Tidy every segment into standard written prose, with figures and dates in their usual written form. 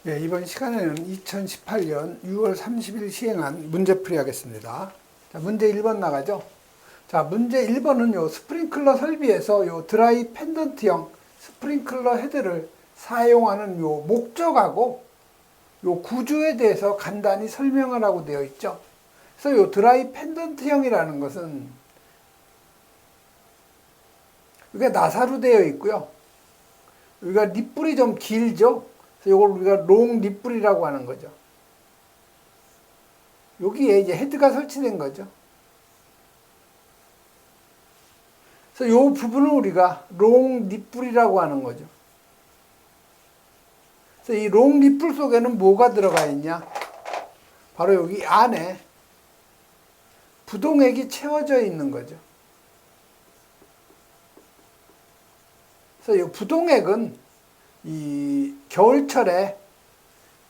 예, 이번 시간에는 2018년 6월 30일 시행한 문제풀이 하겠습니다. 자, 문제 1번 나가죠. 자, 문제 1번은 요 스프링클러 설비에서 요 드라이 펜던트형 스프링클러 헤드를 사용하는 요 목적하고 요 구조에 대해서 간단히 설명하라고 되어 있죠. 그래서 요 드라이 펜던트형이라는 것은 이게 나사로 되어 있고요. 여기가 립불이 좀 길죠. 이걸 우리가 롱 립불이라고 하는 거죠. 여기에 이제 헤드가 설치된 거죠. 그래서 이 부분을 우리가 롱 립불이라고 하는 거죠. 그래서 이 롱 립불 속에는 뭐가 들어가 있냐? 바로 여기 안에 부동액이 채워져 있는 거죠. 그래서 이 부동액은 이 겨울철에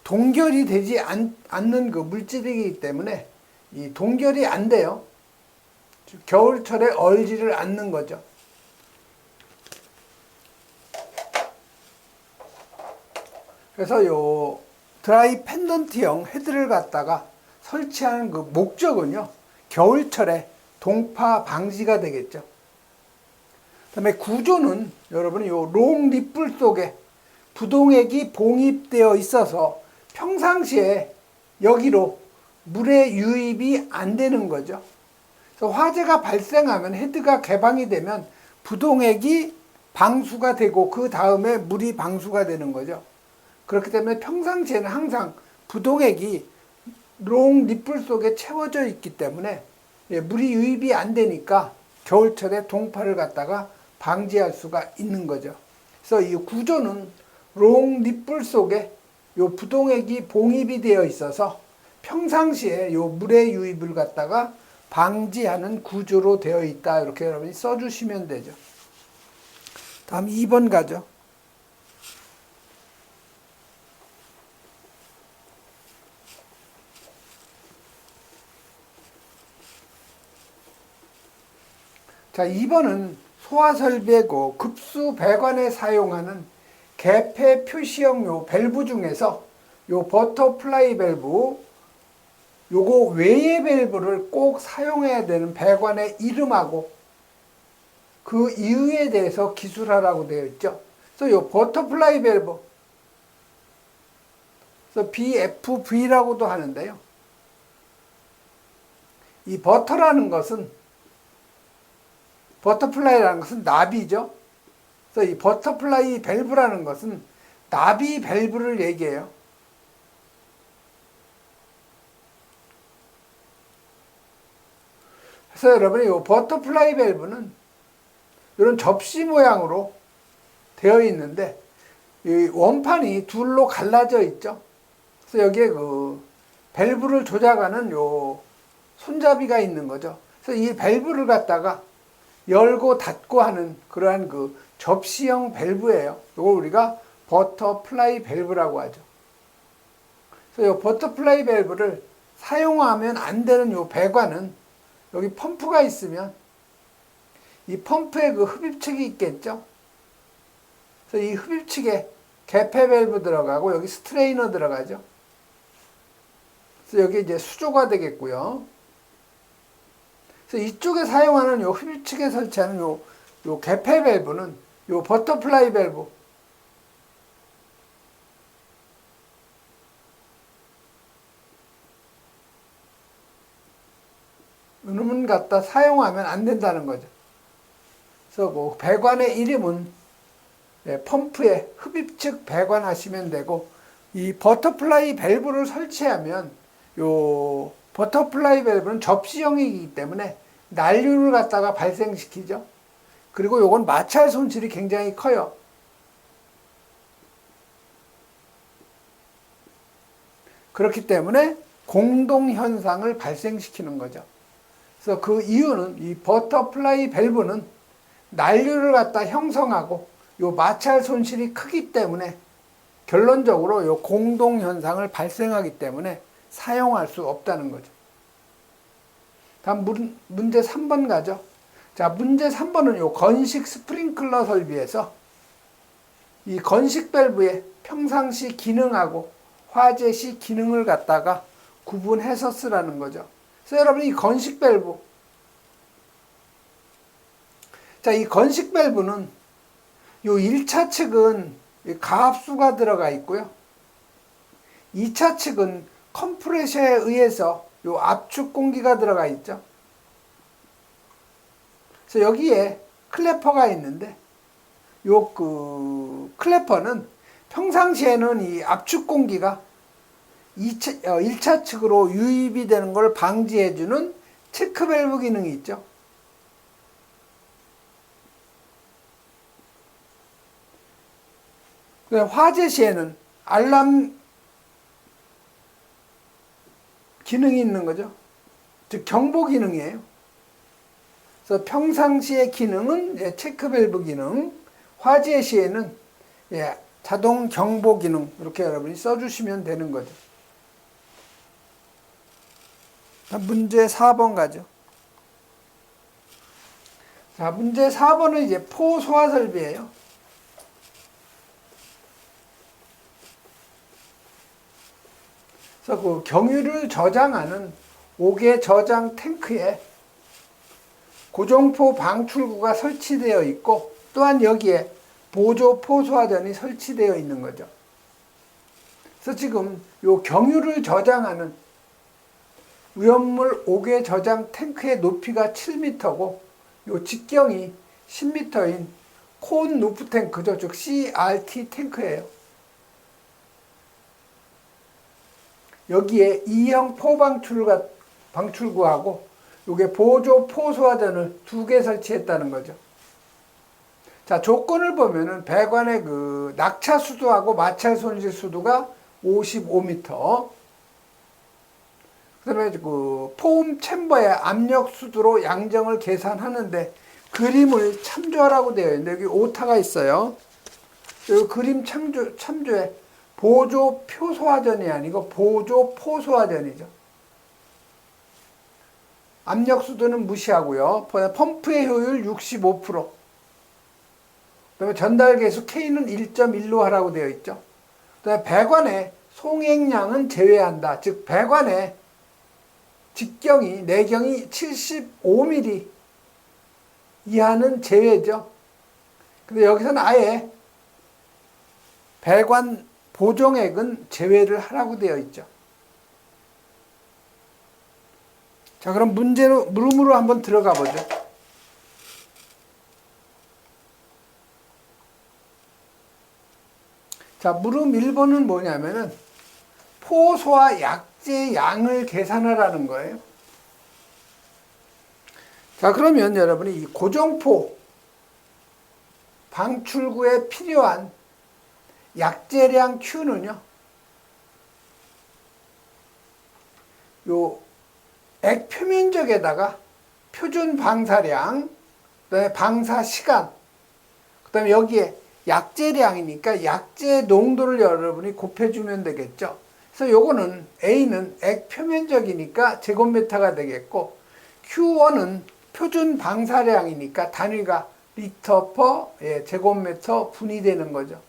동결이 되지 않는 그 물질이기 때문에 이 동결이 안 돼요. 겨울철에 얼지를 않는 거죠. 그래서 요 드라이 펜던트형 헤드를 갖다가 설치하는 그 목적은요, 겨울철에 동파 방지가 되겠죠. 그다음에 구조는 여러분이 요 롱 립불 속에 부동액이 봉입되어 있어서 평상시에 여기로 물의 유입이 안 되는 거죠. 그래서 화재가 발생하면 헤드가 개방이 되면 부동액이 방수가 되고 그 다음에 물이 방수가 되는 거죠. 그렇기 때문에 평상시에는 항상 부동액이 롱 립불 속에 채워져 있기 때문에 물이 유입이 안 되니까 겨울철에 동파를 갖다가 방지할 수가 있는 거죠. 그래서 이 구조는 롱 립불 속에 요 부동액이 봉입이 되어 있어서 평상시에 요 물의 유입을 갖다가 방지하는 구조로 되어 있다. 이렇게 여러분이 써주시면 되죠. 다음 2번 가죠. 자, 2번은 소화설비고 급수 배관에 사용하는 개폐 표시형 요 밸브 중에서 요 버터플라이 밸브, 요거 외의 밸브를 꼭 사용해야 되는 배관의 이름하고 그 이유에 대해서 기술하라고 되어 있죠. 그래서 요 버터플라이 밸브, 그래서 BFV라고도 하는데요. 이 버터라는 것은, 버터플라이라는 것은 나비죠. 그래서 이 버터플라이 밸브라는 것은 나비 밸브를 얘기해요. 그래서 여러분이 이 버터플라이 밸브는 이런 접시 모양으로 되어 있는데 이 원판이 둘로 갈라져 있죠. 그래서 여기에 그 밸브를 조작하는 요 손잡이가 있는 거죠. 그래서 이 밸브를 갖다가 열고 닫고 하는 그러한 그 접시형 밸브예요. 이걸 우리가 버터플라이 밸브라고 하죠. 그래서 이 버터플라이 밸브를 사용하면 안 되는 이 배관은 여기 펌프가 있으면 이 펌프에 그 흡입책이 있겠죠. 그래서 이 흡입책에 개폐 밸브 들어가고 여기 스트레이너 들어가죠. 그래서 여기 이제 수조가 되겠고요. 그래서 이쪽에 사용하는 요 흡입책에 설치하는 요 개폐 밸브는 요 버터플라이 밸브, 이놈은 갖다 사용하면 안 된다는 거죠. 그래서 그 배관의 이름은 펌프에 흡입측 배관 하시면 되고, 이 버터플라이 밸브를 설치하면 요 버터플라이 밸브는 접시형이기 때문에 난류를 갖다가 발생시키죠. 그리고 요건 마찰 손실이 굉장히 커요. 그렇기 때문에 공동현상을 발생시키는 거죠. 그래서 그 이유는 이 버터플라이 밸브는 난류를 갖다 형성하고 요 마찰 손실이 크기 때문에 결론적으로 요 공동현상을 발생하기 때문에 사용할 수 없다는 거죠. 다음 문제 3번 가죠. 자, 문제 3번은 요 건식 스프링클러 설비에서 이 건식 밸브의 평상시 기능하고 화재 시 기능을 갖다가 구분해서 쓰라는 거죠. 그래서 여러분 이 건식 밸브, 자, 이 건식 밸브는 요 1차 측은 가압수가 들어가 있고요. 2차 측은 컴프레셔에 의해서 요 압축 공기가 들어가 있죠. 그래서 여기에 클래퍼가 있는데 요 클래퍼는 평상시에는 이 압축 공기가 1차 측으로 유입이 되는 걸 방지해주는 체크 밸브 기능이 있죠. 화재 시에는 알람 기능이 있는 거죠. 즉 경보 기능이에요. 그래서 평상시의 기능은 체크 밸브 기능, 화재 시에는 자동 경보 기능, 이렇게 여러분이 써주시면 되는 거죠. 문제 4번 가죠. 자, 문제 4번은 이제 포 소화 설비예요. 그래서 그 경유를 저장하는 5개 저장 탱크에 고정포 방출구가 설치되어 있고 또한 여기에 보조 포소화전이 설치되어 있는 거죠. 그래서 지금 요 경유를 저장하는 위험물 5개 저장 탱크의 높이가 7m고 요 직경이 10m인 콘 루프 탱크죠. 즉 CRT 탱크예요. 여기에 2형 방출구하고 요게 보조 포소화전을 2개 설치했다는 거죠. 자, 조건을 보면은 배관의 그 낙차 수도하고 마찰 손실 수도가 55m. 그다음에 그 포움 챔버의 압력 수도로 양정을 계산하는데 그림을 참조하라고 되어 있는데 여기 오타가 있어요. 이 그림 참조에 보조 표소화전이 아니고 보조 포소화전이죠. 압력 수도는 무시하고요. 펌프의 효율 65%. 그다음에 전달 계수 K는 1.1로 하라고 되어 있죠. 그다음에 배관의 송행량은 제외한다. 즉 배관의 직경이 내경이 75mm 이하는 제외죠. 근데 여기서는 아예 배관 보정액은 제외를 하라고 되어 있죠. 자, 그럼 물음으로 한번 들어가 보죠. 자, 물음 1번은 뭐냐면은 포소와 약재 양을 계산하라는 거예요. 자, 그러면 여러분이 이 고정포 방출구에 필요한 약재량 Q는요, 요 액 표면적에다가 표준 방사량, 그다음에 방사 시간, 그다음에 여기에 약재량이니까 약재 농도를 여러분이 곱해주면 되겠죠. 그래서 요거는 A는 액 표면적이니까 제곱미터가 되겠고, Q1은 표준 방사량이니까 단위가 리터 퍼 제곱미터 분이 되는 거죠.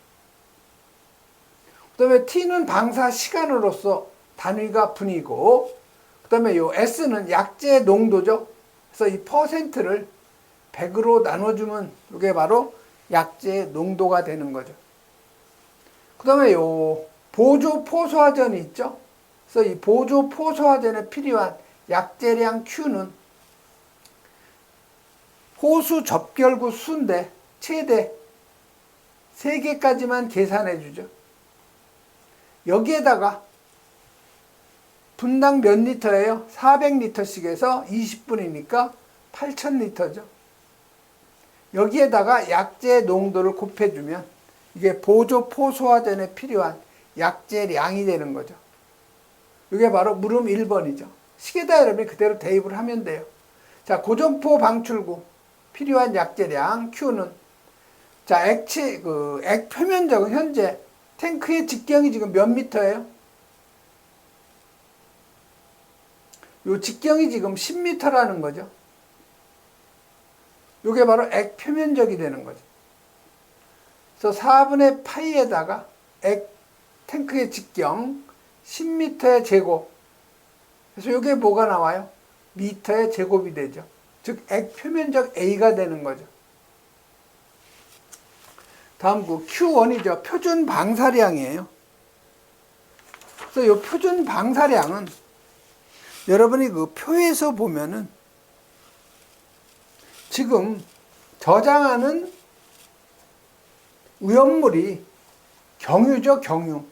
그 다음에 T는 방사 시간으로서 단위가 분이고, 그 다음에 요 S는 약재 농도죠. 그래서 이 퍼센트를 100으로 나눠주면 이게 바로 약재 농도가 되는 거죠. 그 다음에 요 보조 포소화전이 있죠. 그래서 이 보조 포소화전에 필요한 약재량 Q는 호수 접결구 수인데 최대 3개까지만 계산해 주죠. 여기에다가 분당 몇 리터예요? 400리터씩에서 20분이니까 8000리터죠. 여기에다가 약재 농도를 곱해주면 이게 보조 포소화전에 필요한 약재량이 되는 거죠. 이게 바로 물음 1번이죠. 식에다 여러분이 그대로 대입을 하면 돼요. 자, 고정포 방출구 필요한 약재량 Q는 자, 액 표면적은 현재 탱크의 직경이 지금 몇 미터예요? 요 직경이 지금 10m라는 거죠. 요게 바로 액 표면적이 되는 거죠. 그래서 4분의 파이에다가 탱크의 직경 10m의 제곱. 그래서 이게 뭐가 나와요? 미터의 제곱이 되죠. 즉 액표면적 A가 되는 거죠. 다음 그 Q1이죠. 표준 방사량이에요. 그래서 이 표준 방사량은 여러분이 그 표에서 보면은 지금 저장하는 오염물이 경유죠, 경유.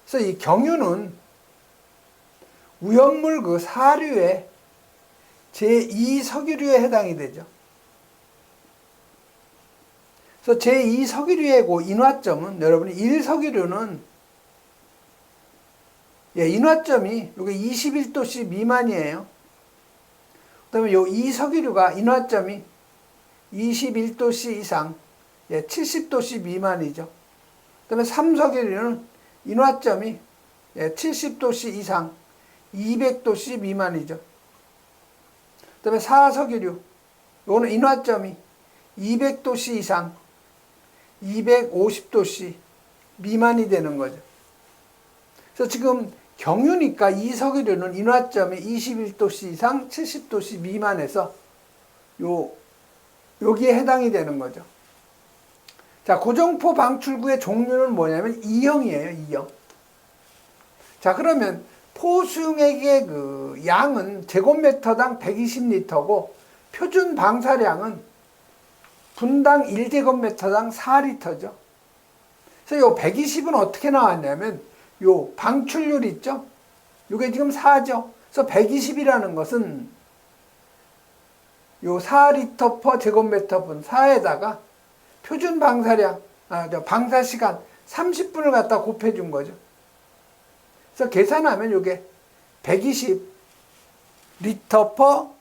그래서 이 경유는 오염물 그 사류의 제2석유류에 해당이 되죠. 그래서 제2석유류의 그 인화점은 여러분이 1석유류는 인화점이 요게 21도씨 미만이에요. 그다음에 요 2석유류가 인화점이 21도씨 이상, 70도씨 미만이죠. 그다음에 3석유류는 인화점이 70도씨 이상, 200도씨 미만이죠. 그다음에 4석유류, 요거는 인화점이 200도씨 이상, 250도씨 미만이 되는 거죠. 그래서 지금 경유니까 이석유류는 인화점이 21도씨 이상, 70도씨 미만에서 여기에 해당이 되는 거죠. 자, 고정포 방출구의 종류는 뭐냐면 E형이에요, E형. 자, 그러면 포수용액의 그 양은 제곱미터당 120리터고 표준 방사량은 분당 1제곱미터당 4리터죠. 그래서 요 120은 어떻게 나왔냐면 요 방출률 있죠? 요게 지금 4죠. 그래서 120이라는 것은 요 4리터 퍼 제곱미터 분 4에다가 표준 방사량, 방사시간 30분을 갖다 곱해준 거죠. 그래서 계산하면 요게 120리터 퍼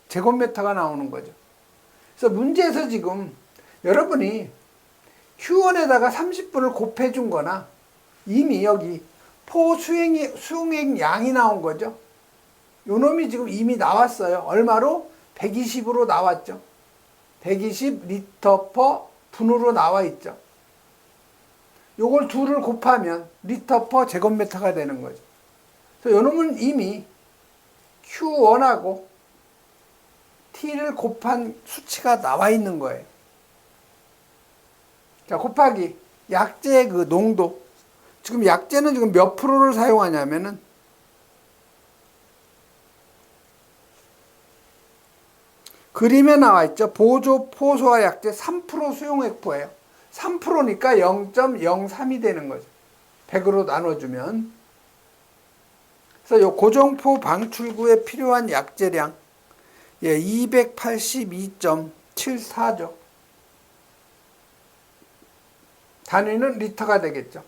제곱미터가 나오는 거죠. 그래서 문제에서 지금 여러분이 Q1에다가 30분을 곱해준 거나 이미 여기 수용액 양이 나온 거죠. 요 놈이 지금 이미 나왔어요. 얼마로? 120으로 나왔죠. 120리터 퍼 분으로 나와 있죠. 요걸 둘을 곱하면 리터 퍼 제곱미터가 되는 거죠. 그래서 요 놈은 이미 Q1하고 T를 곱한 수치가 나와 있는 거예요. 자, 곱하기 약재의 그 농도. 지금 약재는 지금 몇 프로를 사용하냐면은 그림에 나와 있죠. 보조 포소화 약재 3% 수용액포예요. 3%니까 0.03이 되는 거죠. 100으로 나눠주면. 그래서 요 고정포 방출구에 필요한 약재량 282.74죠. 단위는 리터가 되겠죠.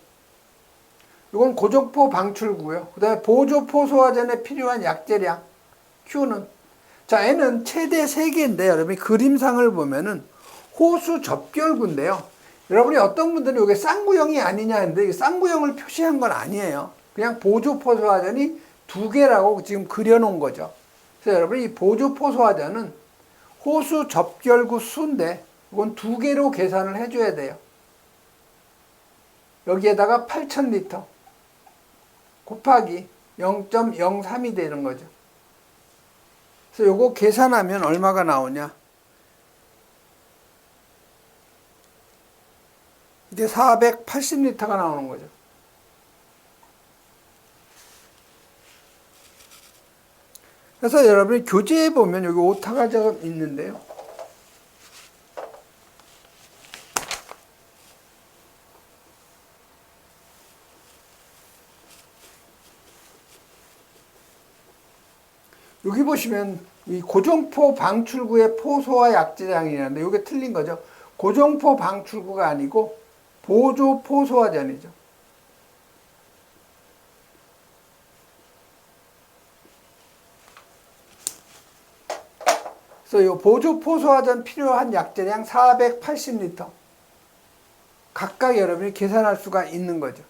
이건 고정포 방출구요. 그 다음에 보조포 소화전에 필요한 약재량 Q는, 자, N은 최대 3개인데 여러분이 그림상을 보면은 호수 접결구인데요. 여러분이 어떤 분들은 이게 쌍구형이 아니냐 했는데 쌍구형을 표시한 건 아니에요. 그냥 보조포 소화전이 2개라고 지금 그려놓은 거죠. 그래서 여러분 이 보조포 소화전은 호수 접결구 수인데 이건 2개로 계산을 해줘야 돼요. 여기에다가 8,000리터 곱하기 0.03이 되는 거죠. 그래서 요거 계산하면 얼마가 나오냐? 이게 480리터가 나오는 거죠. 그래서 여러분이 교재에 보면 여기 오타가 좀 있는데요. 여기 보시면 이 고정포 방출구의 포소화 약재량이라는데 이게 틀린 거죠. 고정포 방출구가 아니고 보조 포소화전이죠. 그래서 이 보조 포소화전 필요한 약재량 480리터 각각 여러분이 계산할 수가 있는 거죠.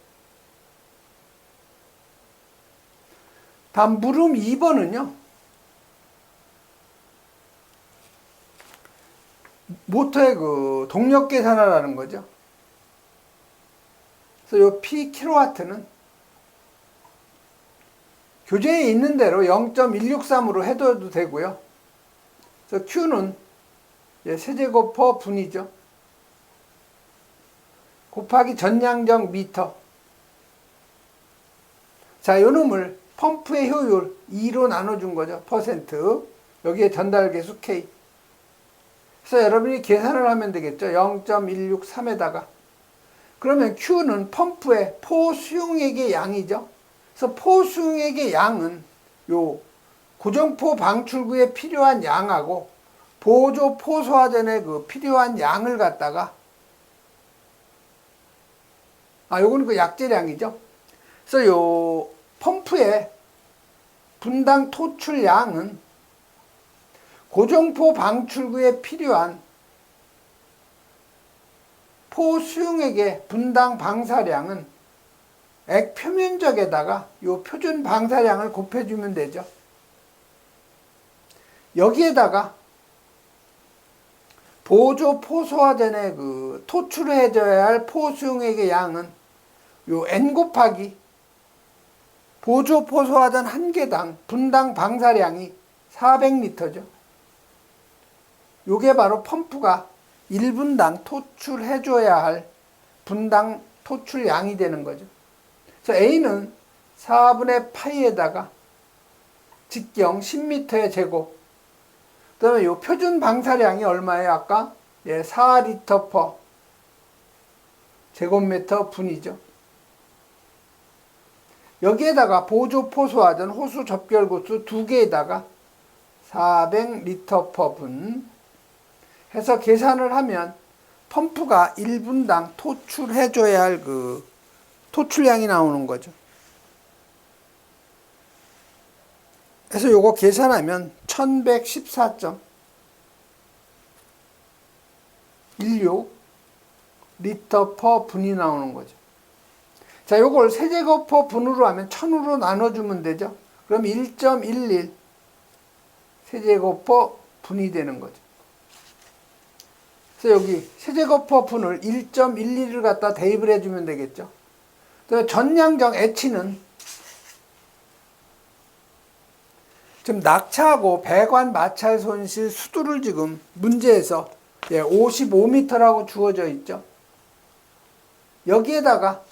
다음 물음 2번은요. 모터의 그 동력 계산하라는 거죠. 그래서 이 P 킬로와트는 교재에 있는 대로 0.163으로 해둬도 되고요. 그래서 Q는 세제곱 퍼 분이죠. 곱하기 전량정 미터. 자, 요 놈을 펌프의 효율 2로 나눠준 거죠. 퍼센트. 여기에 전달 계수 K. 그래서 여러분이 계산을 하면 되겠죠. 0.163에다가. 그러면 Q는 펌프의 포 수용액의 양이죠. 그래서 포 수용액의 양은 요 고정포 방출구에 필요한 양하고 보조 포소화전에 그 필요한 양을 갖다가 요거는 그 약재량이죠. 그래서 요 펌프의 분당 토출량은 고정포 방출구에 필요한 포 수용액의 분당 방사량은 액 표면적에다가 요 표준 방사량을 곱해주면 되죠. 여기에다가 보조 포소화전에 그 토출해줘야 할 포 수용액의 양은 요 N 곱하기 보조 포소화전 한 개당 분당 방사량이 400리터죠. 요게 바로 펌프가 1분당 토출해줘야 할 분당 토출량이 되는 거죠. 그래서 A는 4분의 파이에다가 직경 10m의 제곱. 그 다음에 요 표준 방사량이 얼마예요? 아까 4리터 퍼 제곱미터 분이죠. 여기에다가 보조 포소화전 호수 접결구수 2개에다가 400리터 퍼 분 해서 계산을 하면 펌프가 1분당 토출해줘야 할 그 토출량이 나오는 거죠. 그래서 요거 계산하면 1114.16 리터 퍼 분이 나오는 거죠. 자, 요걸 세제곱 퍼 분으로 하면 1000으로 나눠주면 되죠. 그럼 1.11 세제곱 퍼 분이 되는 거죠. 그래서 여기 세제곱 퍼 분을 1.11을 갖다 대입을 해주면 되겠죠. 전량정 H는 지금 낙차하고 배관 마찰 손실 수두를 지금 문제에서 55m라고 주어져 있죠. 여기에다가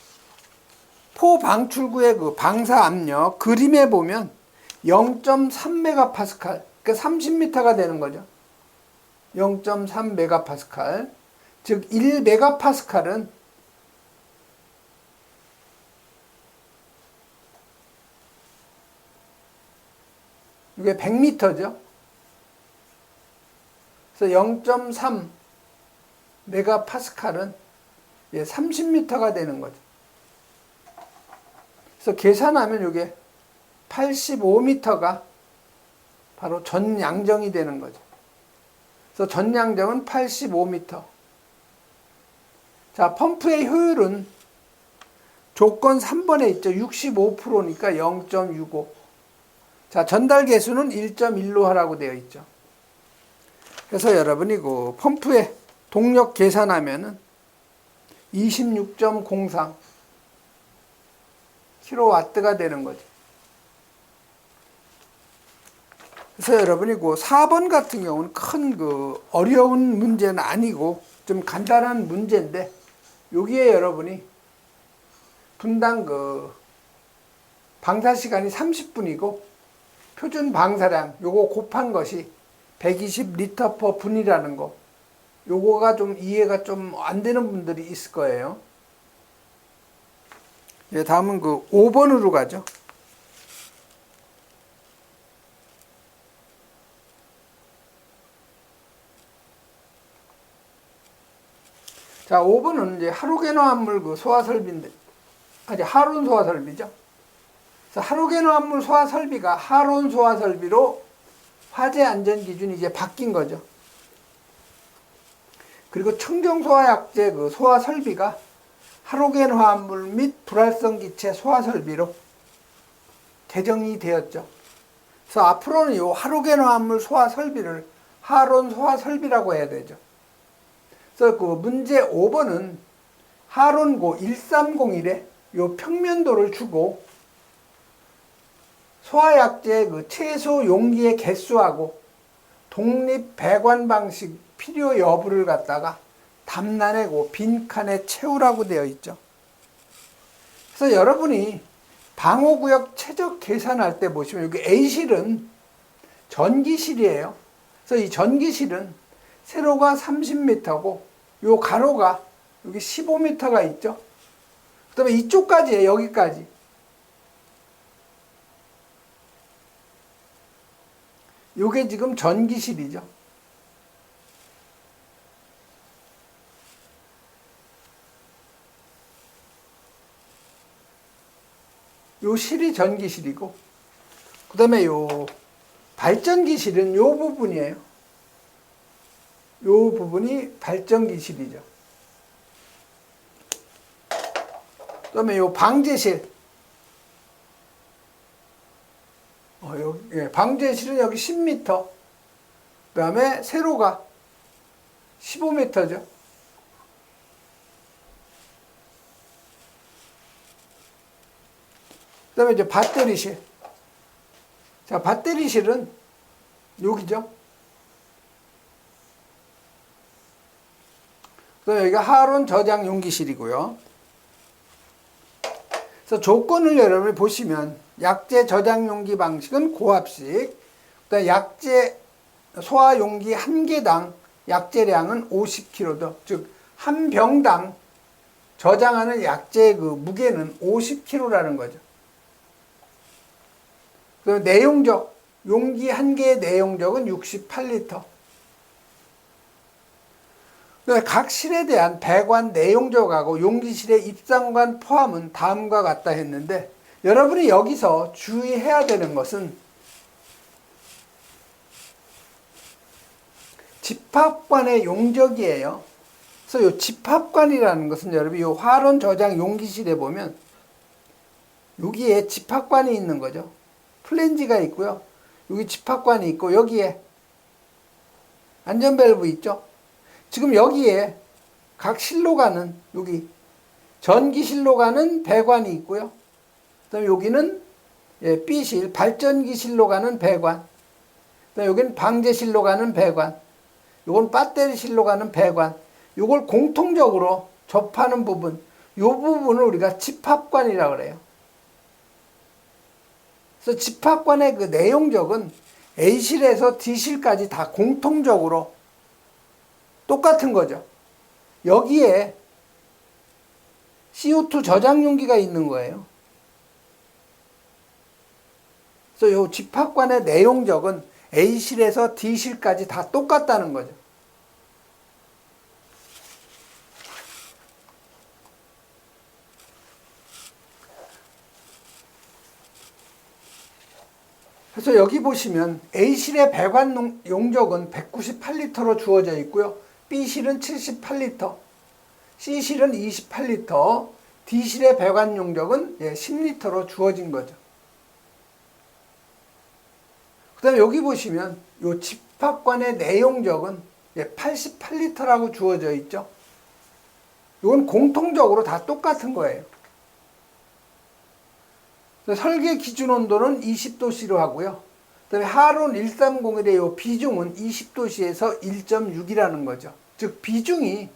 포 방출구의 그 방사 압력 그림에 보면 0.3메가파스칼, 그러니까 30m가 되는 거죠. 0.3메가파스칼, 즉 1메가파스칼은 이게 100m죠. 그래서 0.3 메가파스칼은 30m가 되는 거죠. 그래서 계산하면 이게 85m가 바로 전양정이 되는 거죠. 그래서 전양정은 85m. 자, 펌프의 효율은 조건 3번에 있죠. 65%니까 0.65. 자, 전달 계수는 1.1로 하라고 되어 있죠. 그래서 여러분이 그 펌프의 동력 계산하면은 26.03 킬로와트가 되는 거죠. 그래서 여러분이 그 4번 같은 경우는 큰 그 어려운 문제는 아니고 좀 간단한 문제인데 여기에 여러분이 분당 그 방사 시간이 30분이고 표준 방사량 요거 곱한 것이 120리터 퍼 분이라는 거, 요거가 좀 이해가 좀 안 되는 분들이 있을 거예요. 다음은 그 5번으로 가죠. 자, 5번은 이제 하로겐화합물 그 소화 설비인데, 하론 소화 설비죠. 그래서 하로겐화합물 소화 설비가 하론 소화 설비로 화재 안전 기준이 이제 바뀐 거죠. 그리고 청정 소화약제 그 소화 설비가 하로겐화합물 및 불활성 기체 소화 설비로 개정이 되었죠. 그래서 앞으로는 이 하로겐화합물 소화 설비를 하론 소화 설비라고 해야 되죠. 그래서 그 문제 5번은 하론고 1301에 요 평면도를 주고 소화약제 그 최소 용기의 개수하고 독립 배관 방식 필요 여부를 갖다가 담라내고 빈칸에 채우라고 되어 있죠. 그래서 여러분이 방호구역 최적 계산할 때 보시면 여기 A실은 전기실이에요. 그래서 이 전기실은 세로가 30m고 요 가로가 여기 15m가 있죠. 그 다음에 이쪽까지예요. 여기까지. 요게 지금 전기실이죠. 요 실이 전기실이고, 그 다음에 요 발전기실은 요 부분이에요. 요 부분이 발전기실이죠. 그 다음에 요 방제실. 방제실은 여기 10m. 그 다음에 세로가 15m죠. 그 다음에 이제 배터리실. 자, 배터리실은 여기죠. 그 다음에 여기가 하론 저장 용기실이고요. 그래서 조건을 여러분이 보시면 약재 저장 용기 방식은 고압식, 그다음에 약재 소화 용기 한 개당 약재량은 50kg, 즉 한 병당 저장하는 약재의 그 무게는 50kg라는 거죠. 그다음에 내용적, 용기 한 개의 내용적은 68L. 각 실에 대한 배관 내용적하고 용기실의 입상관 포함은 다음과 같다 했는데, 여러분이 여기서 주의해야 되는 것은 집합관의 용적이에요. 그래서 이 집합관이라는 것은 여러분이 이 화론 저장 용기실에 보면 여기에 집합관이 있는 거죠. 플랜지가 있고요. 여기 집합관이 있고 여기에 안전밸브 있죠. 지금 여기에 각 실로 가는 여기 전기실로 가는 배관이 있고요. 그다음에 여기는 B실 발전기실로 가는 배관. 그다음에 여기는 방제실로 가는 배관. 요건 배터리실로 가는 배관. 요걸 공통적으로 접하는 부분. 요 부분을 우리가 집합관이라고 그래요. 그래서 집합관의 그 내용적은 A실에서 D실까지 다 공통적으로 똑같은 거죠. 여기에 CO2 저장 용기가 있는 거예요. 그래서 이 집합관의 내용적은 A실에서 D실까지 다 똑같다는 거죠. 그래서 여기 보시면 A실의 배관 용적은 198L로 주어져 있고요. B실은 78L, C실은 28L, D실의 배관 용적은 10L로 주어진 거죠. 그 다음에 여기 보시면 이 집합관의 내용적은 88L라고 주어져 있죠. 이건 공통적으로 다 똑같은 거예요. 설계 기준 온도는 20도씨로 하고요. 그 다음에 하론 1301의 이 비중은 20도씨에서 1.6이라는 거죠. 즉 비중이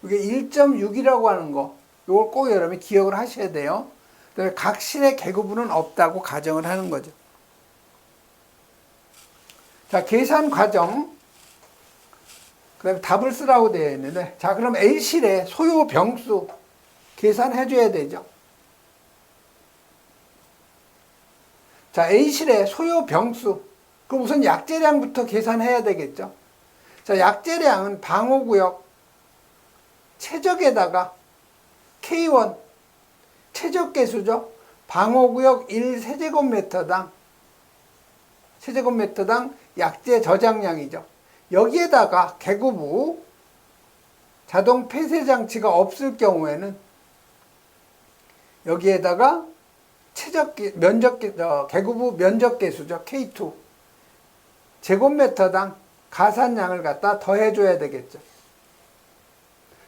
이게 1.6이라고 하는 거, 이걸 꼭 여러분이 기억을 하셔야 돼요. 그 다음에 각 실의 계급부는 없다고 가정을 하는 거죠. 자, 계산 과정. 그 다음에 답을 쓰라고 되어 있는데, 자, 그럼 A실의 소요 병수 계산해 줘야 되죠. 자, A실의 소요 병수. 그럼 우선 약재량부터 계산해야 되겠죠. 자, 약재량은 방호구역 최적에다가 K1 최적계수죠. 방호구역 1세제곱미터당 약재 저장량이죠. 여기에다가 계급 후 자동 폐쇄 장치가 없을 경우에는 여기에다가 계급 후 면적계수죠. K2 제곱미터당 가산량을 갖다 더해줘야 되겠죠.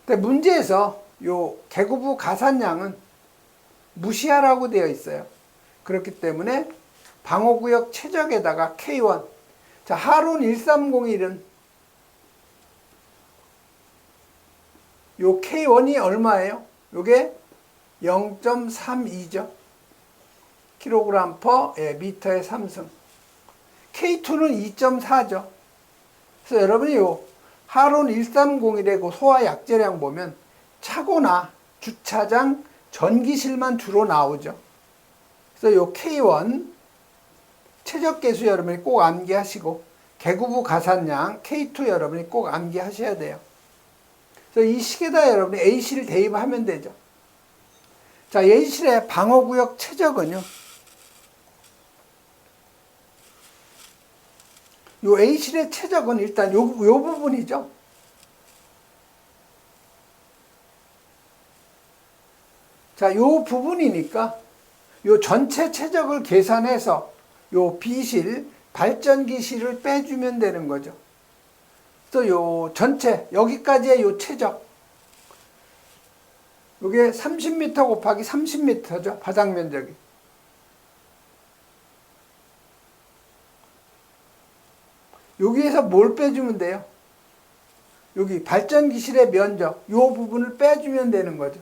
근데 문제에서 요 계급 후 가산량은 무시하라고 되어 있어요. 그렇기 때문에 방어구역 최적에다가 K1. 자, 하론 1301은 요 K1이 얼마예요? 요게 0.32죠. 킬로그램 퍼 미터의 3승. K2는 2.4죠. 그래서 여러분이 요 하론 1301의 그 소화 약재량 보면 차고나 주차장, 전기실만 주로 나오죠. 그래서 요 K1 최적계수 여러분이 꼭 암기하시고 개구부 가산량 K2 여러분이 꼭 암기하셔야 돼요. 그래서 이 식에다 여러분이 A실 대입하면 되죠. 자, A실의 방어구역 최적은요. 요 A실의 최적은 일단 요 부분이죠. 자, 요 부분이니까 요 전체 최적을 계산해서 요 B실, 발전기실을 빼주면 되는 거죠. 또 요 전체, 여기까지의 요 최적. 요게 30m 곱하기 30m죠. 바닥 면적이. 여기에서 뭘 빼주면 돼요? 여기 발전기실의 면적, 요 부분을 빼주면 되는 거죠.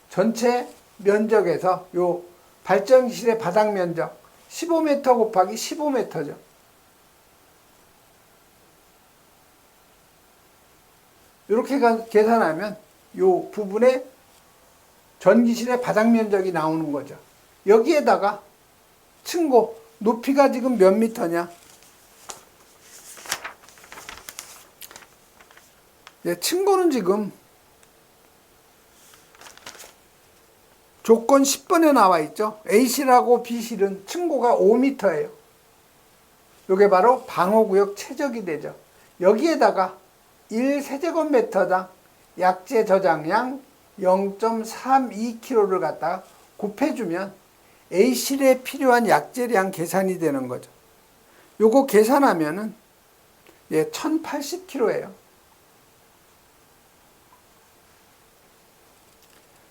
전체 면적에서 요 발전기실의 바닥 면적 15m 곱하기 15m죠. 이렇게 계산하면 요 부분의 전기실의 바닥 면적이 나오는 거죠. 여기에다가 층고, 높이가 지금 몇 미터냐? 네, 층고는 지금 조건 10번에 나와 있죠. A실하고 B실은 층고가 5m예요. 이게 바로 방어구역 최적이 되죠. 여기에다가 1세제곱미터당 약재 저장량 0.32kg를 갖다가 곱해주면 A실에 필요한 약재량 계산이 되는 거죠. 요거 계산하면은 1080kg예요.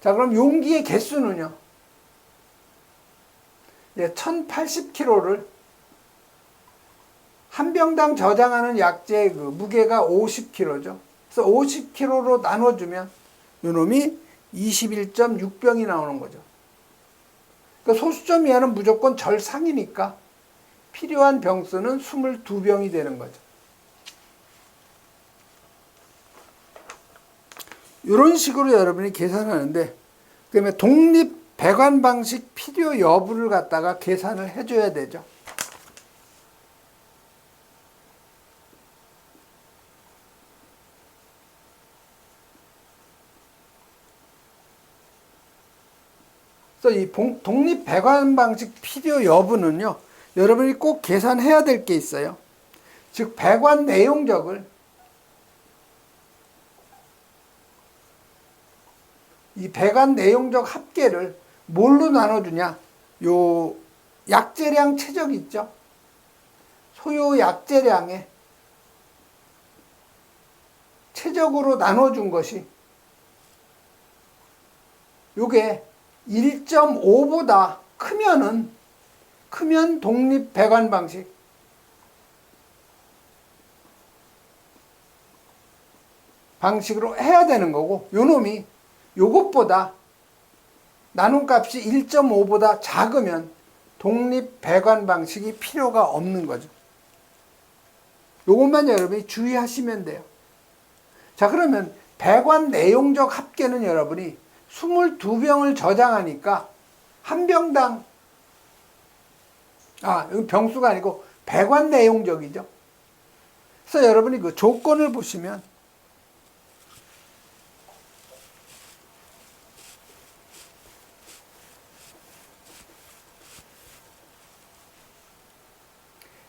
자, 그럼 용기의 개수는요. 1080kg를 한 병당 저장하는 약재의 그 무게가 50kg죠. 그래서 50kg로 나눠주면 요놈이 21.6병이 나오는 거죠. 그러니까 소수점 이하는 무조건 절상이니까 필요한 병수는 22병이 되는 거죠. 이런 식으로 여러분이 계산하는데, 그다음에 독립 배관 방식 필요 여부를 갖다가 계산을 해줘야 되죠. 그래서 이 독립 배관 방식 필요 여부는요, 여러분이 꼭 계산해야 될 게 있어요. 즉, 배관 내용적을 이 배관 내용적 합계를 뭘로 나눠주냐? 요 약재량 최적 있죠? 소요 약재량의 최적으로 나눠준 것이 요게 1.5보다 크면 독립 배관 방식, 방식으로 해야 되는 거고, 요놈이 요것보다 나눔값이 1.5보다 작으면 독립 배관 방식이 필요가 없는 거죠. 요것만 여러분이 주의하시면 돼요. 자, 그러면 배관 내용적 합계는 여러분이 22병을 저장하니까 한 병당, 여기 병수가 아니고 배관 내용적이죠. 그래서 여러분이 그 조건을 보시면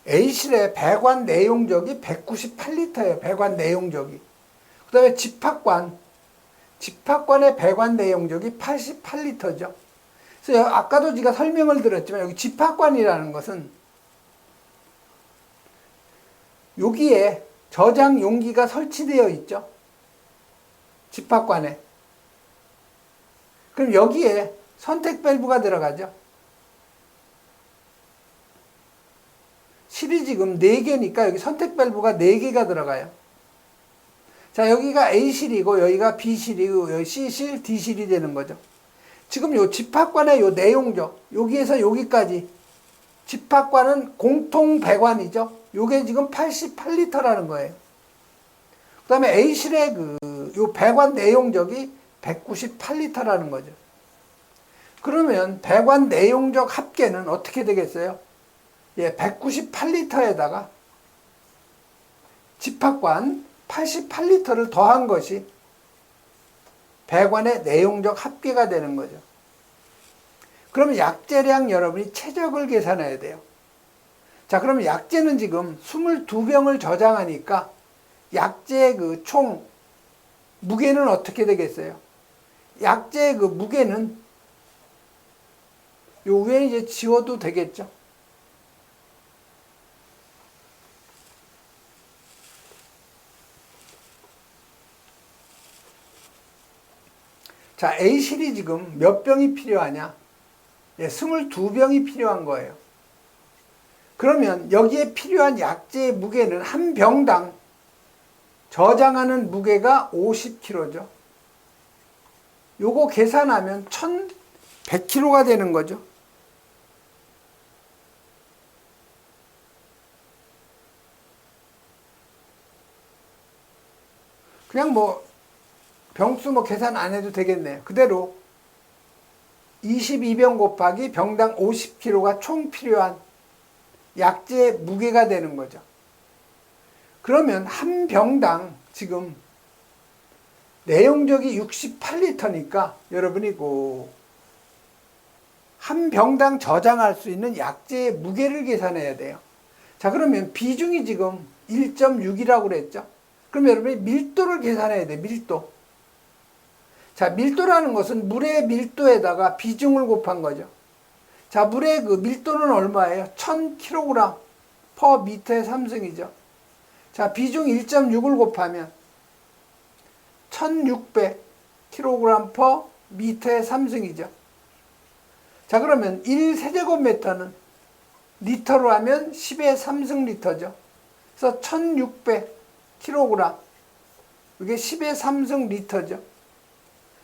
A실의 배관 내용적이 198리터예요. 배관 내용적이. 그 다음에 집합관의 배관 내용적이 88리터죠. 그래서 아까도 제가 설명을 드렸지만 여기 집합관이라는 것은 여기에 저장 용기가 설치되어 있죠. 집합관에. 그럼 여기에 선택 밸브가 들어가죠. 줄이 지금 4개니까 여기 선택 밸브가 4개가 들어가요. 자, 여기가 A실이고 여기가 B실이고 여기 C실, D실이 되는 거죠. 지금 요 집합관의 요 내용적, 여기에서 여기까지 집합관은 공통 배관이죠. 요게 지금 88리터라는 거예요. 그 다음에 A실의 요 배관 내용적이 198리터라는 거죠. 그러면 배관 내용적 합계는 어떻게 되겠어요? 예, 198리터에다가 집합관 88리터를 더한 것이 배관의 내용적 합계가 되는 거죠. 그러면 약재량 여러분이 최적을 계산해야 돼요. 자, 그러면 약재는 지금 22병을 저장하니까 약재의 그 총 무게는 어떻게 되겠어요? 약재의 그 무게는 요 위에 이제 지워도 되겠죠. 자, A실이 지금 몇 병이 필요하냐? 예, 22병이 필요한 거예요. 그러면 여기에 필요한 약재의 무게는 한 병당 저장하는 무게가 50kg죠. 요거 계산하면 1100kg가 되는 거죠. 그냥 뭐 병수 뭐 계산 안 해도 되겠네요. 그대로 22병 곱하기 병당 50kg가 총 필요한 약재의 무게가 되는 거죠. 그러면 한 병당 지금 내용적이 68리터니까 여러분이 한 병당 저장할 수 있는 약재의 무게를 계산해야 돼요. 자, 그러면 비중이 지금 1.6이라고 그랬죠. 그럼 여러분이 밀도를 계산해야 돼요. 밀도. 자, 밀도라는 것은 물의 밀도에다가 비중을 곱한 거죠. 자, 물의 그 밀도는 얼마예요? 1000kg per 미터의 3승이죠. 자, 비중 1.6을 곱하면 1600kg per 미터의 3승이죠. 자, 그러면 1세제곱미터는 리터로 하면 10의 3승 리터죠. 그래서 1600kg, 이게 10의 3승 리터죠.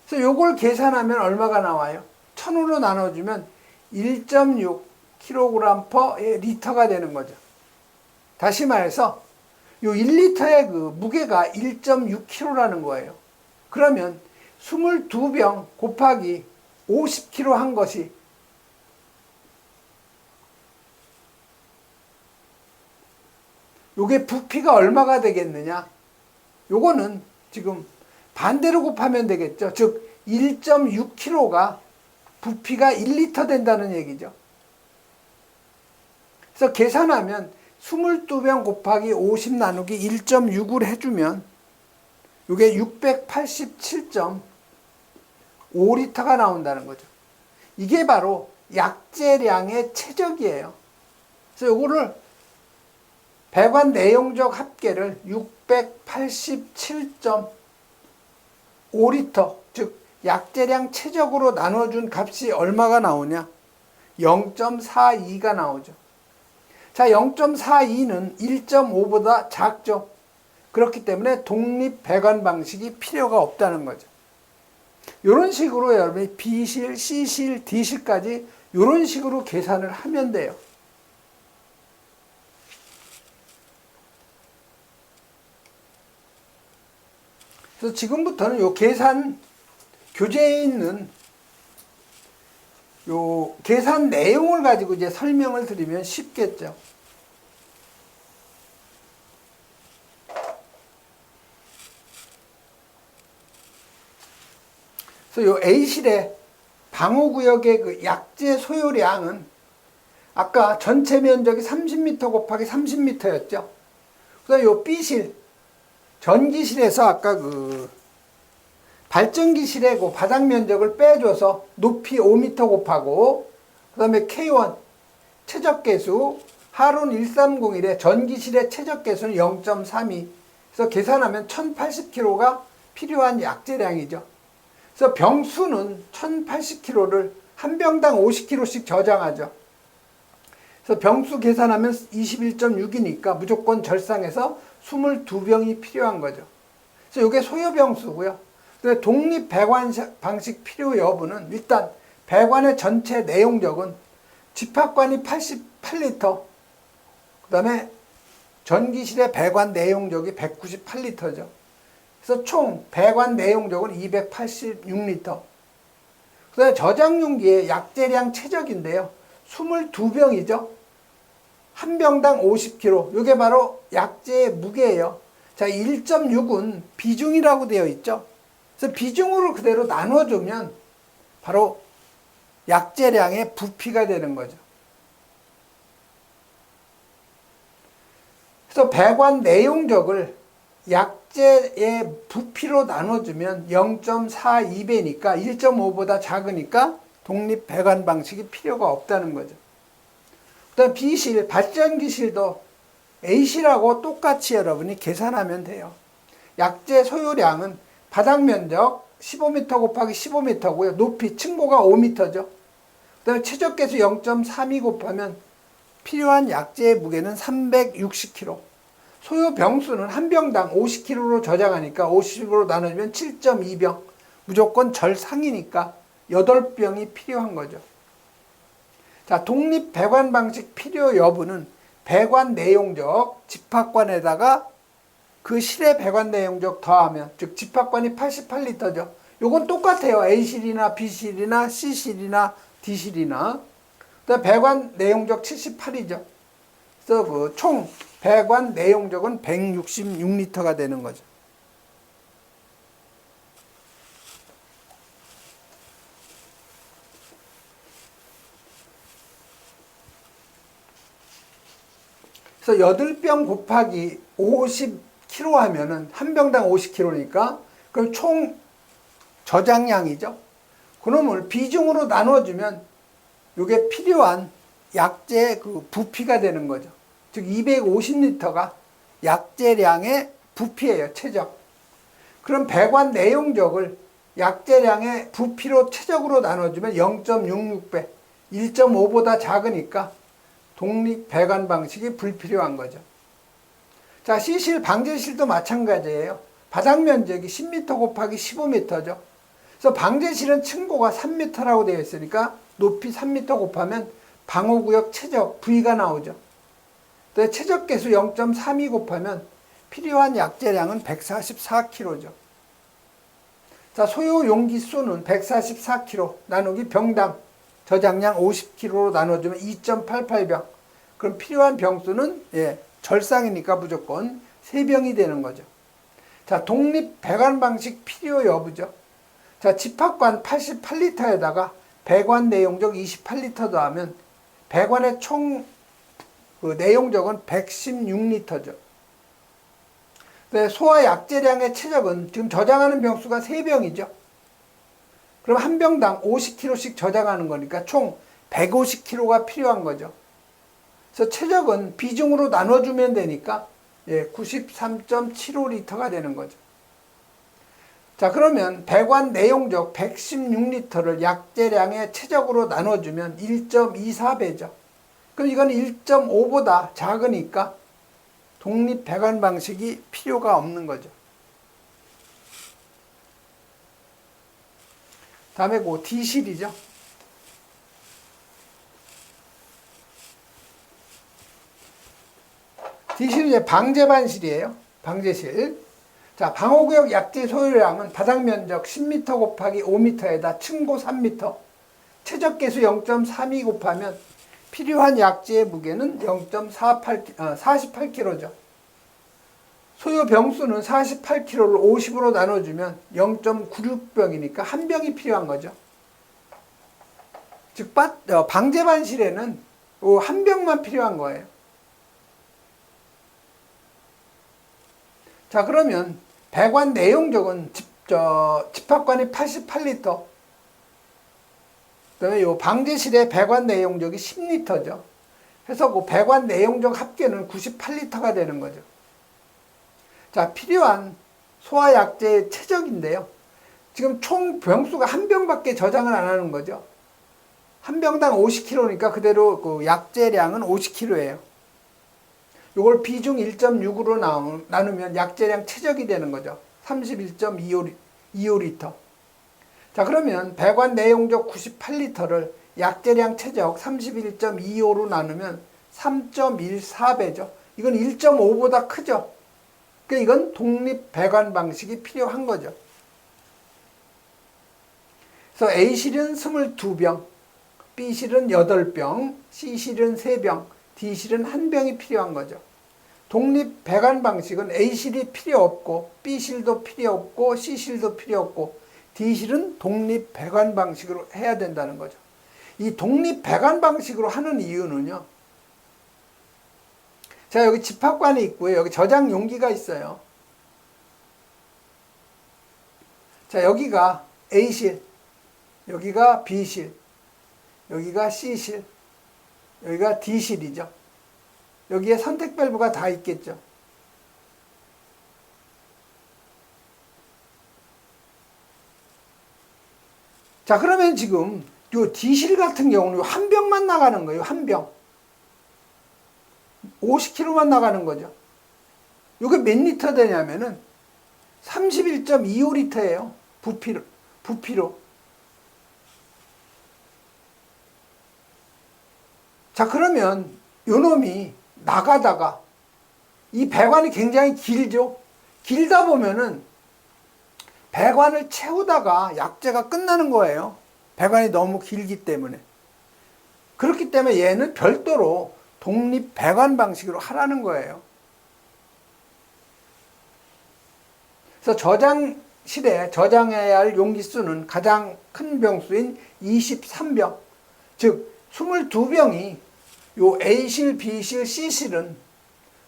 그래서 요걸 계산하면 얼마가 나와요? 1000으로 나눠주면 1.6kg per 리터가 되는 거죠. 다시 말해서 요 1리터의 그 무게가 1.6kg라는 거예요. 그러면 22병 곱하기 50kg 한 것이 요게 부피가 얼마가 되겠느냐? 요거는 지금 반대로 곱하면 되겠죠. 즉 1.6kg가 부피가 1리터 된다는 얘기죠. 그래서 계산하면 22병 곱하기 50 나누기 1.6을 해주면 이게 687.5리터가 나온다는 거죠. 이게 바로 약재량의 최적이에요. 그래서 이거를 배관 내용적 합계를 687.5리터, 즉 약재량 최적으로 나눠준 값이 얼마가 나오냐? 0.42가 나오죠. 자, 0.42는 1.5보다 작죠. 그렇기 때문에 독립 배관 방식이 필요가 없다는 거죠. 이런 식으로 여러분이 B실, C실, D실까지 이런 식으로 계산을 하면 돼요. 그래서 지금부터는 요 계산 교재에 있는 요 계산 내용을 가지고 이제 설명을 드리면 쉽겠죠. 그래서 요 A실의 방호구역의 그 약재 소요량은 아까 전체 면적이 30m 곱하기 30m였죠. 그래서 요 B실 전기실에서 아까 그 발전기실의 그 바닥 면적을 빼줘서 높이 5m 곱하고 그 다음에 K1 최적계수 하론 1301의 전기실의 최적계수는 0.32. 그래서 계산하면 1080kg가 필요한 약재량이죠. 그래서 병수는 1080kg를 한 병당 50kg씩 저장하죠. 그래서 병수 계산하면 21.6이니까 무조건 절상해서 22병이 필요한 거죠. 그래서 이게 소요 병수고요. 근데 독립 배관 방식 필요 여부는 일단 배관의 전체 내용적은 집합관이 88리터, 그 다음에 전기실의 배관 내용적이 198리터죠. 그래서 총 배관 내용적은 286리터. 그 다음에 저장용기의 약재량 최적인데요. 22병이죠. 한 병당 50kg. 이게 바로 약재의 무게예요. 자, 1.6은 비중이라고 되어 있죠. 그래서 비중으로 그대로 나눠주면 바로 약재량의 부피가 되는 거죠. 그래서 배관 내용적을 약재의 부피로 나눠주면 0.42배니까 1.5보다 작으니까 독립 배관 방식이 필요가 없다는 거죠. 그다음 B실, 발전기실도 A실하고 똑같이 여러분이 계산하면 돼요. 약재 소요량은 바닥 면적 15m 곱하기 15m고요. 높이 층고가 5m죠. 그다음에 최적계수 0.32 곱하면 필요한 약재의 무게는 360kg. 소요 병수는 한 병당 50kg로 저장하니까 50으로 나눠주면 7.2병. 무조건 절상이니까 8병이 필요한 거죠. 자, 독립 배관 방식 필요 여부는 배관 내용적 집합관에다가 그 실의 배관 내용적 더하면, 즉 집합관이 88리터죠. 요건 똑같아요. A실이나 B실이나 C실이나 D실이나. 그다음 배관 내용적 78이죠. 그래서 그 총 배관 내용적은 166리터가 되는 거죠. 그래서 8병 곱하기 50kg 하면은 한 병당 50kg니까 그럼 총 저장량이죠. 그놈을 비중으로 나눠주면 이게 필요한 약재 그 부피가 되는 거죠. 즉 250리터가 약재량의 부피예요. 최적. 그럼 배관 내용적을 약재량의 부피로 최적으로 나눠주면 0.66배, 1.5보다 작으니까 독립 배관 방식이 불필요한 거죠. 자, C실, 방제실도 마찬가지예요. 바닥 면적이 10m 곱하기 15m죠. 그래서 방제실은 층고가 3m라고 되어 있으니까 높이 3m 곱하면 방호구역 최적 V가 나오죠. 또 최적계수 0.32 곱하면 필요한 약재량은 144kg죠. 자, 소요 용기 수는 144kg 나누기 병당 저장량 50kg로 나눠주면 2.88병. 그럼 필요한 병수는 절상이니까 무조건 3병이 되는 거죠. 자, 독립 배관 방식 필요 여부죠. 자, 집합관 88리터에다가 배관 내용적 28리터 더하면 배관의 총 그 내용적은 116리터죠. 소화 약재량의 최적은 지금 저장하는 병수가 3병이죠. 그럼 한 병당 50kg씩 저장하는 거니까 총 150kg가 필요한 거죠. 그래서 최적은 비중으로 나눠주면 되니까 93.75리터가 되는 거죠. 자, 그러면 배관 내용적 116리터를 약재량의 최적으로 나눠주면 1.24배죠. 그럼 이건 1.5보다 작으니까 독립 배관 방식이 필요가 없는 거죠. 다음에 그 D실이죠. D실은 이제 방제반실이에요. 방제실. 자, 방호구역 약재 소요량은 바닥 면적 10m 곱하기 5m에다 층고 3m, 최적계수 0.32 곱하면 필요한 약재의 무게는 48kg죠. 소요 병수는 48kg를 50으로 나눠주면 0.96병이니까 한 병이 필요한 거죠. 즉 방제반실에는 한 병만 필요한 거예요. 자, 그러면 배관 내용적은 집합관이 88리터, 그다음에 요 방제실의 배관 내용적이 10리터죠. 그래서 그 배관 내용적 합계는 98리터가 되는 거죠. 자, 필요한 소화약재의 최적인데요. 지금 총 병수가 한 병밖에 저장을 안 하는 거죠. 한 병당 50kg니까 그대로 그 약재량은 50kg예요. 이걸 비중 1.6으로 나누면 약재량 최적이 되는 거죠. 31.25리터. 자, 그러면 배관 내용적 98리터를 약재량 최적 31.25로 나누면 3.14배죠. 이건 1.5보다 크죠. 그러니까 이건 독립 배관 방식이 필요한 거죠. 그래서 A실은 22병, B실은 8병, C실은 3병, D실은 1병이 필요한 거죠. 독립 배관 방식은 A실이 필요 없고 B실도 필요 없고 C실도 필요 없고 D실은 독립 배관 방식으로 해야 된다는 거죠. 이 독립 배관 방식으로 하는 이유는요. 자, 여기 집합관이 있고요. 여기 저장 용기가 있어요. 자, 여기가 A실, 여기가 B실, 여기가 C실, 여기가 D실이죠. 여기에 선택 밸브가 다 있겠죠. 자, 그러면 지금 요 D실 같은 경우는 한 병만 나가는 거예요. 한 병. 50kg만 나가는 거죠. 이게 몇 리터 되냐면은 31.25리터예요. 부피로. 자, 그러면 요 놈이 나가다가 이 배관이 굉장히 길죠. 길다 보면은 배관을 채우다가 약재가 끝나는 거예요. 배관이 너무 길기 때문에. 그렇기 때문에 얘는 별도로 독립 배관 방식으로 하라는 거예요. 그래서 저장실에 저장해야 할 용기 수는 가장 큰 병수인 23병, 즉 22병이 요 A실, B실, C실은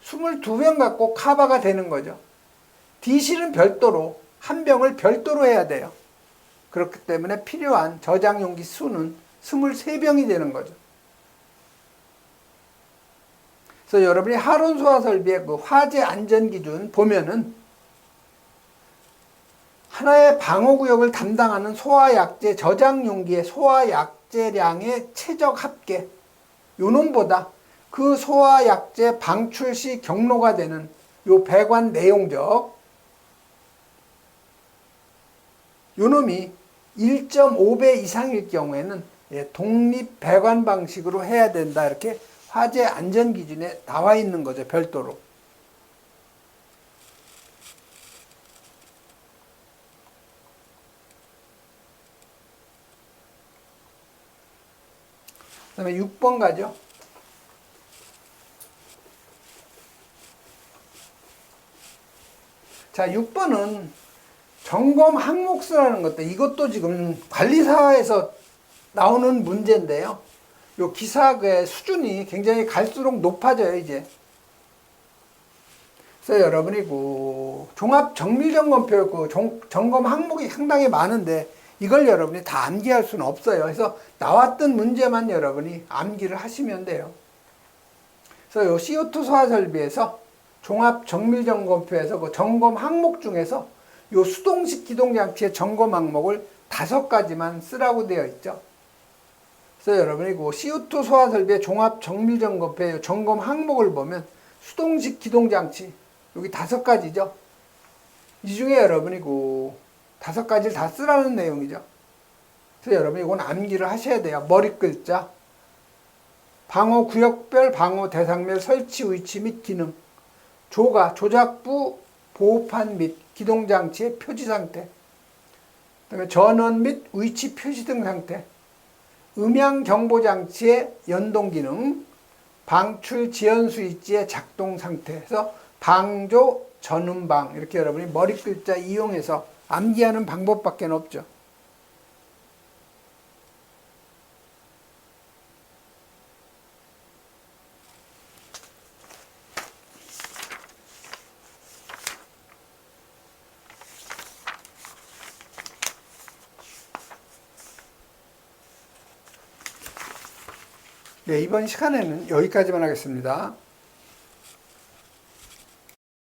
22병 갖고 커버가 되는 거죠. D실은 별도로 한 병을 별도로 해야 돼요. 그렇기 때문에 필요한 저장 용기 수는 23병이 되는 거죠. 그래서 여러분이 하론 소화 설비의 그 화재 안전 기준 보면은 하나의 방호 구역을 담당하는 소화 약재 저장 용기의 소화 약재량의 최적 합계 요놈보다 그 소화 약재 방출 시 경로가 되는 요 배관 내용적 요놈이 1.5배 이상일 경우에는 독립 배관 방식으로 해야 된다. 이렇게 화재 안전 기준에 나와 있는 거죠. 별도로. 그 다음에 6번 가죠. 자, 6번은 점검 항목수라는 것도 이것도 지금 관리사에서 나오는 문제인데요. 요 기사의 수준이 굉장히 갈수록 높아져요, 이제. 그래서 여러분이 그 종합 정밀점검표 그 점검 항목이 상당히 많은데 이걸 여러분이 다 암기할 수는 없어요. 그래서 나왔던 문제만 여러분이 암기를 하시면 돼요. 그래서 요 CO2 소화 설비에서 종합 정밀점검표에서 그 점검 항목 중에서 요 수동식 기동장치의 점검 항목을 5가지만 쓰라고 되어 있죠. 그래서 여러분이 그 CO2 소화 설비의 종합 정밀점검표의 점검 항목을 보면 수동식 기동장치 여기 5가지죠. 이 중에 여러분이 그 5가지를 다 쓰라는 내용이죠. 그래서 여러분이 이건 암기를 하셔야 돼요. 머리 글자, 방호 구역별 방호 대상별 설치 위치 및 기능, 조가 조작부 보호판 및 기동장치의 표지 상태, 그다음에 전원 및 위치 표시 등 상태, 음향 경보 장치의 연동 기능, 방출 지연 스위치의 작동 상태에서 방조 전음방 이렇게 여러분이 머리 글자 이용해서 암기하는 방법밖에 없죠. 네, 이번 시간에는 여기까지만 하겠습니다.